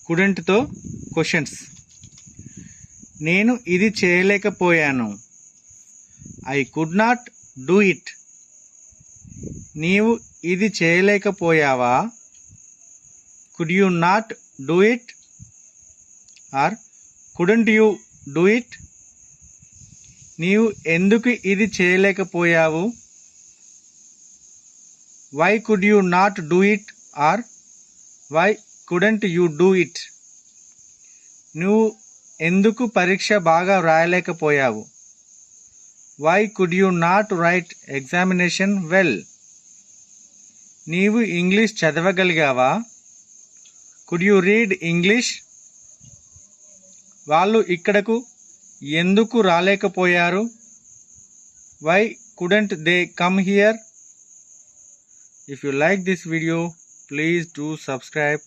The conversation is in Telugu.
కుడెంట్తో క్వశ్చన్స్. నేను ఇది చేయలేకపోయాను. I could not do it. నీవు ఇది చేయలేకపోయావా? Could you not do it or couldn't you do it? నీవు ఎందుకు ఇది చేయలేకపోయావు? Why could you not do it or why couldn't you do it? నువ్వు ఎందుకు పరీక్ష బాగా వ్రాయలేకపోయావు? Why could you not write examination well? నీవు ఇంగ్లీష్ చదవగలిగావా? Could you read English? వాళ్ళు ఇక్కడకు ఎందుకు రాలేకపోయారు? Why couldn't they come here? If you like this video, please do subscribe